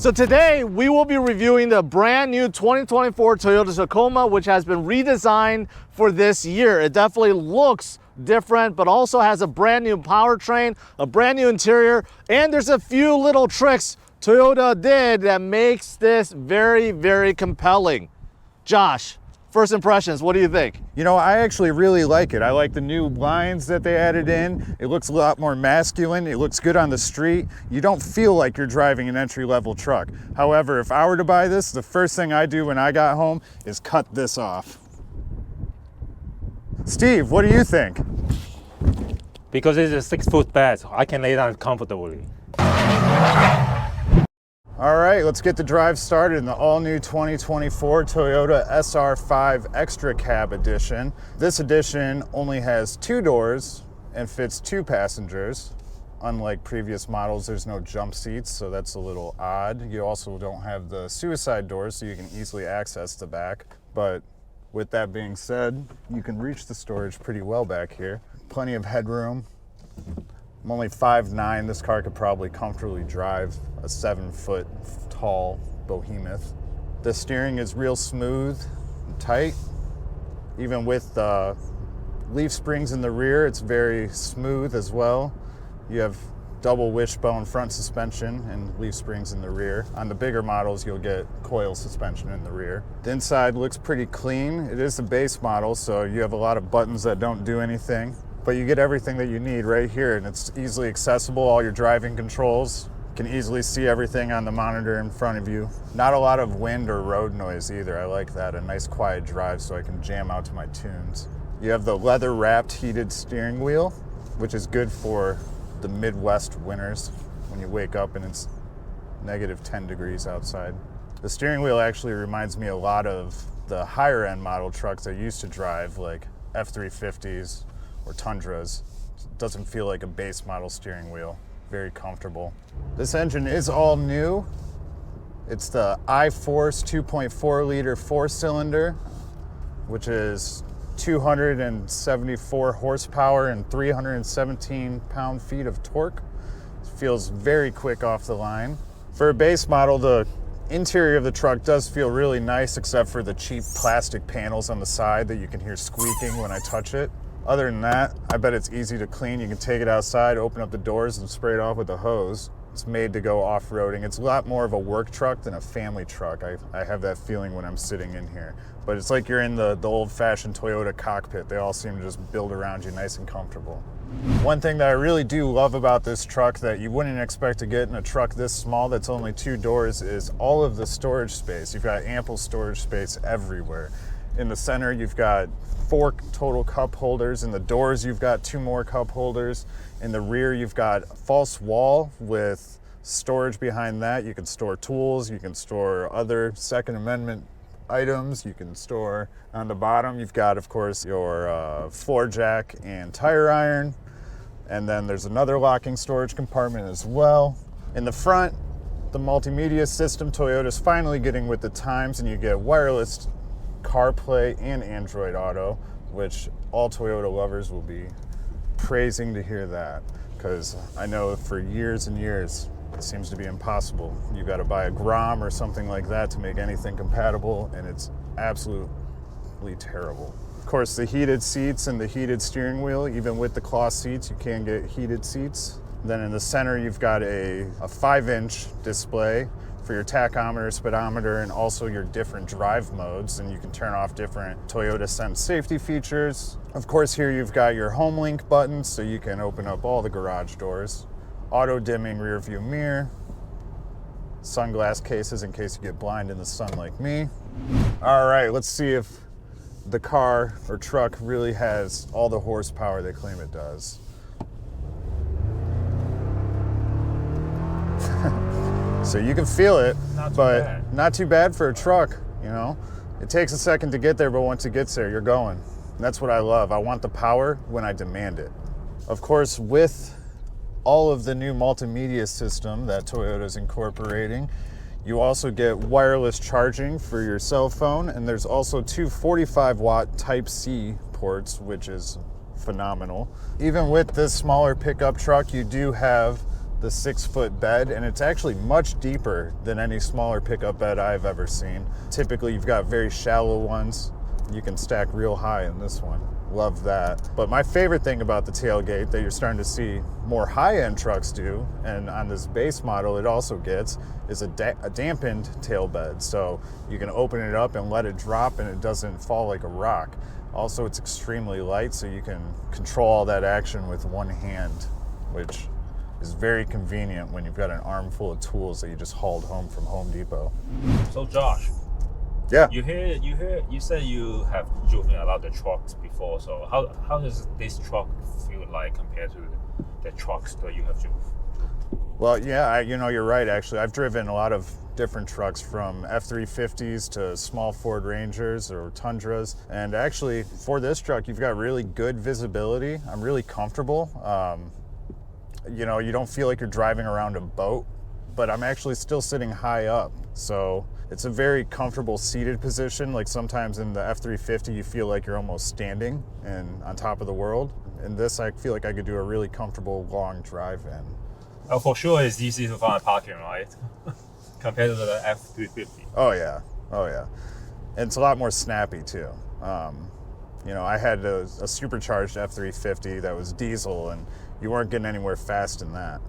So today we will be reviewing the brand new 2024 Toyota Tacoma, which has been redesigned for this year. It definitely looks different, but also has a brand new powertrain, a brand new interior, and there's a few little tricks Toyota did that makes this very, very compelling. Josh, first impressions, what do you think? You know, I actually really like it. I like the new lines that they added in. It looks a lot more masculine. It looks good on the street. You don't feel like you're driving an entry-level truck. However, if I were to buy this, the first thing I do when I got home is cut this off. Steve, what do you think? Because it's a 6-foot bed, I can lay down comfortably. All right, let's get the drive started in the all-new 2024 Toyota SR5 XtraCab edition. This edition only has 2 doors and fits 2 passengers. Unlike previous models, there's no jump seats, so that's a little odd. You also don't have the suicide doors, so you can easily access the back. But with that being said, you can reach the storage pretty well back here. Plenty of headroom. I'm only 5'9". This car could probably comfortably drive a 7-foot tall behemoth. The steering is real smooth and tight. Even with leaf springs in the rear, it's very smooth as well. You have double wishbone front suspension and leaf springs in the rear. On the bigger models, you'll get coil suspension in the rear. The inside looks pretty clean. It is a base model, so you have a lot of buttons that don't do anything. But you get everything that you need right here, and it's easily accessible. All your driving controls, you can easily see everything on the monitor in front of you. Not a lot of wind or road noise either. I like that, a nice quiet drive so I can jam out to my tunes. You have the leather wrapped heated steering wheel, which is good for the Midwest winters when you wake up and it's negative 10 degrees outside. The steering wheel actually reminds me a lot of the higher end model trucks I used to drive, like F-350s or Tundras. It doesn't feel like a base model steering wheel. Very comfortable. This engine is all new. It's the iForce 2.4 liter 4-cylinder, which is 274 horsepower and 317 pound-feet of torque. It feels very quick off the line. For a base model, the interior of the truck does feel really nice, except for the cheap plastic panels on the side that you can hear squeaking when I touch it. Other than that, I bet it's easy to clean. You can take it outside, open up the doors, and spray it off with a hose. It's made to go off-roading. It's a lot more of a work truck than a family truck. I have that feeling when I'm sitting in here. But it's like you're in the old-fashioned Toyota cockpit. They all seem to just build around you nice and comfortable. One thing that I really do love about this truck that you wouldn't expect to get in a truck this small that's only 2 doors is all of the storage space. You've got ample storage space everywhere. In the center, you've got 4 total cup holders. In the doors, you've got 2 more cup holders. In the rear, you've got a false wall with storage behind that. You can store tools, you can store other Second Amendment items, you can store on the bottom. You've got, of course, your floor jack and tire iron. And then there's another locking storage compartment as well. In the front, the multimedia system, Toyota's finally getting with the times, and you get wireless CarPlay and Android Auto, which all Toyota lovers will be praising to hear that, because I know for years and years it seems to be impossible. You got to buy a Grom or something like that to make anything compatible, and it's absolutely terrible. Of course, the heated seats and the heated steering wheel, even with the cloth seats, you can get heated seats. Then in the center, you've got a 5-inch display for your tachometer, speedometer, and also your different drive modes, and you can turn off different Toyota Sense safety features. Of course, here you've got your home link buttons, so you can open up all the garage doors. Auto dimming rear view mirror, sunglass cases in case you get blind in the sun like me. All right, let's see if the car or truck really has all the horsepower they claim it does. So you can feel it, but not too bad for a truck, you know? It takes a second to get there, but once it gets there, you're going. And that's what I love. I want the power when I demand it. Of course, with all of the new multimedia system that Toyota's incorporating, you also get wireless charging for your cell phone, and there's also 2 45-watt Type-C ports, which is phenomenal. Even with this smaller pickup truck, you do have the 6-foot bed, and it's actually much deeper than any smaller pickup bed I've ever seen. Typically, you've got very shallow ones. You can stack real high in this one. Love that. But my favorite thing about the tailgate that you're starting to see more high-end trucks do, and on this base model it also gets, is a dampened tail bed. So you can open it up and let it drop and it doesn't fall like a rock. Also, it's extremely light, so you can control all that action with one hand, which is very convenient when you've got an armful of tools that you just hauled home from Home Depot. So Josh, Yeah. you said you have driven a lot of trucks before. So how does this truck feel like compared to the trucks that you have driven? Well, yeah, you're right, actually. I've driven a lot of different trucks, from F-350s to small Ford Rangers or Tundras. And actually, for this truck, you've got really good visibility. I'm really comfortable. You don't feel like you're driving around a boat, but I'm actually still sitting high up. So it's a very comfortable seated position. Like sometimes in the F-350, you feel like you're almost standing and on top of the world. In this, I feel like I could do a really comfortable long drive in. Oh, for sure, it's easy to find parking, right? Compared to the F-350. Oh yeah. And it's a lot more snappy too. I had a supercharged F-350 that was diesel, and you weren't getting anywhere fast in that.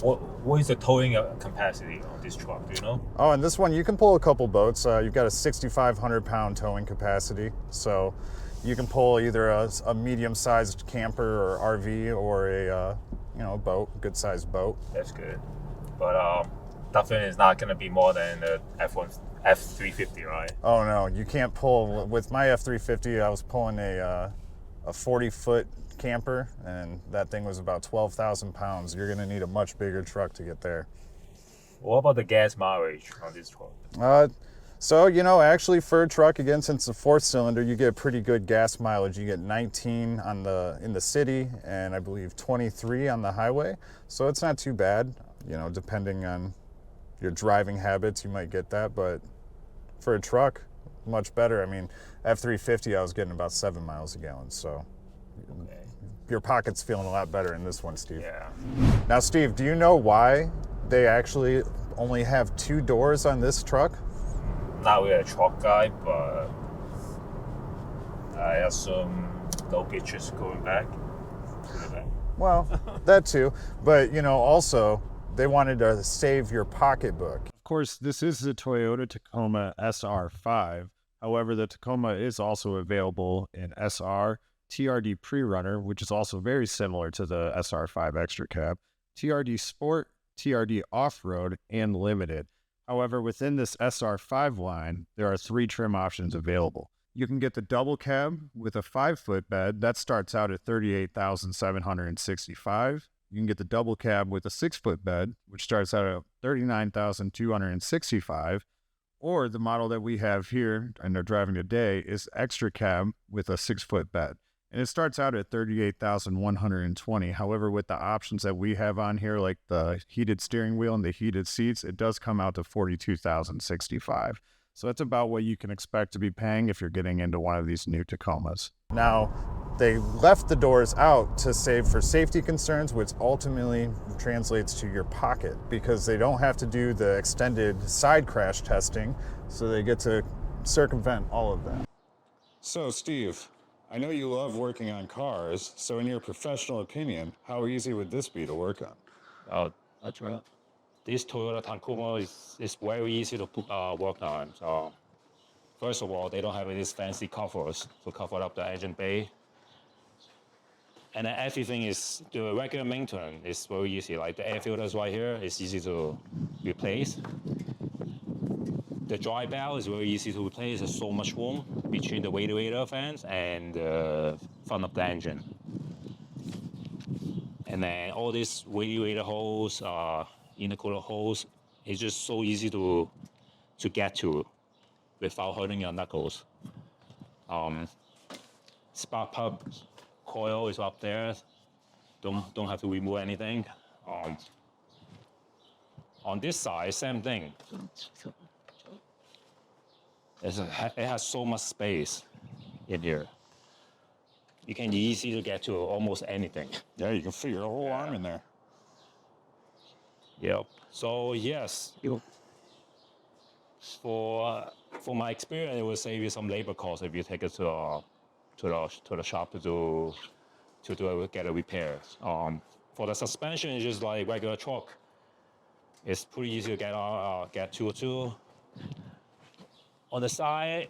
What is the towing capacity on this truck? Do you know? Oh, and this one, you can pull a couple boats. You've got a 6,500 pound towing capacity. So you can pull either a medium-sized camper or RV or a boat, good-sized boat. That's good. But definitely it's not going to be more than the F-350, right? Oh no, you can't pull. With my F-350, I was pulling a 40-foot camper, and that thing was about 12,000 pounds. You're going to need a much bigger truck to get there. What about the gas mileage on this truck? Actually for a truck, again, since it's a 4-cylinder, you get pretty good gas mileage. You get 19 in the city, and I believe 23 on the highway. So it's not too bad. Depending on your driving habits, you might get that, but for a truck, much better. I mean, F-350, I was getting about 7 miles a gallon, so okay. Your pocket's feeling a lot better in this one, Steve. Yeah. Now, Steve, do you know why they actually only have 2 doors on this truck? Not really a truck guy, but I assume no bitches going back. Well, that too, but also they wanted to save your pocketbook. Of course, this is the Toyota Tacoma SR5. However, the Tacoma is also available in SR, TRD Pre-Runner, which is also very similar to the SR5 XtraCab, TRD Sport, TRD Off-Road, and Limited. However, within this SR5 line, there are 3 trim options available. You can get the double cab with a 5-foot bed. That starts out at $38,765. You can get the double cab with a 6-foot bed, which starts out at $39,265. Or the model that we have here and are driving today is XtraCab with a 6-foot bed. And it starts out at $38,120. However, with the options that we have on here, like the heated steering wheel and the heated seats, it does come out to $42,065. So that's about what you can expect to be paying if you're getting into one of these new Tacomas. Now, they left the doors out to save for safety concerns, which ultimately translates to your pocket, because they don't have to do the extended side crash testing, so they get to circumvent all of that. So, Steve, I know you love working on cars, so in your professional opinion, how easy would this be to work on? Oh, that's right. This Toyota Tacoma is very easy to work on. So, first of all, they don't have these fancy covers to cover up the engine bay. And then everything is, the regular maintenance is very easy. Like the air filters right here is easy to replace. The dry valve is very easy to replace. There's so much room between the radiator fans and the front of the engine. And then all these radiator holes, intercooler holes, it's just so easy to get to without hurting your knuckles. Spark plug coil is up there. Don't have to remove anything. On this side, same thing. It has so much space in here. you can easily get to almost anything. Yeah, you can fit your whole arm in there. Yep. So yes, for my experience, it will save you some labor costs if you take it to the shop to get a repair. For the suspension, it's just like regular truck. It's pretty easy to get to. On the side,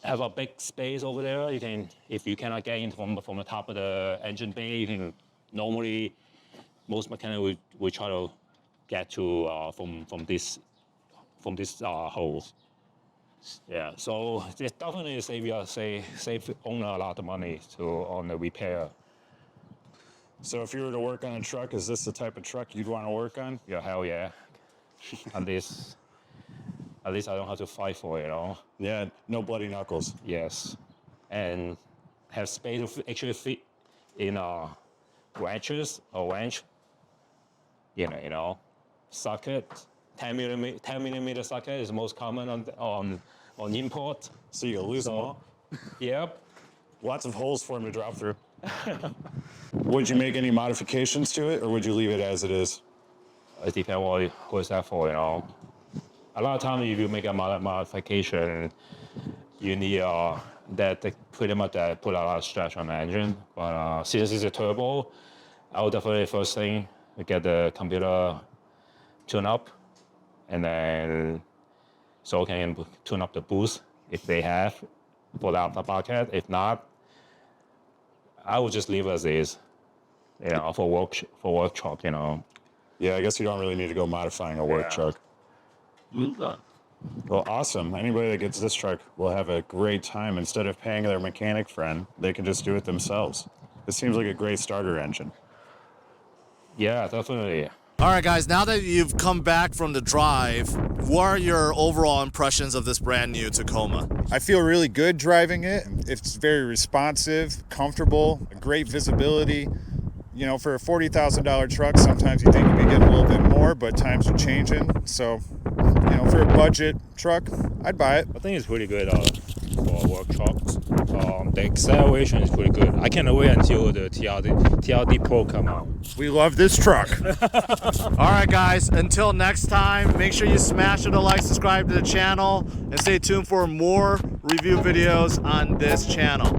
have a big space over there. You can, if you cannot get in from the top of the engine bay, you can normally, most mechanics will try to get to from this hole. Yeah, so it definitely save owner a lot of money on the repair. So if you were to work on a truck, is this the type of truck you'd want to work on? Yeah, hell yeah. At least I don't have to fight for it, you know. Yeah, no bloody knuckles. Yes, and have space to actually fit in wrenches or wrench. You know, socket. 10 millimeter socket is the most common on import. So you lose them all? Yep. Lots of holes for them to drop through. Would you make any modifications to it, or would you leave it as it is? It depends what is that for, you know. A lot of times if you make a modification, you need that pretty much put a lot of stress on the engine. But since it's a turbo, I would definitely first thing get the computer tuned up, and then so can tune up the boost if they have for the aftermarket. If not, I would just leave it as is, you know, for work truck, you know. Yeah, I guess you don't really need to go modifying a work truck. Well, awesome. Anybody that gets this truck will have a great time. Instead of paying their mechanic friend, they can just do it themselves. This seems like a great starter engine. Yeah, definitely. All right, guys, now that you've come back from the drive, what are your overall impressions of this brand new Tacoma? I feel really good driving it. It's very responsive, comfortable, great visibility. You know, for a $40,000 truck, sometimes you think you'd be getting a little bit more, but times are changing. So, you know, for a budget truck, I'd buy it. I think it's pretty good for work trucks. The acceleration is pretty good. I can't wait until the TRD Pro come out. We love this truck. All right, guys, until next time, make sure you smash the like, subscribe to the channel, and stay tuned for more review videos on this channel.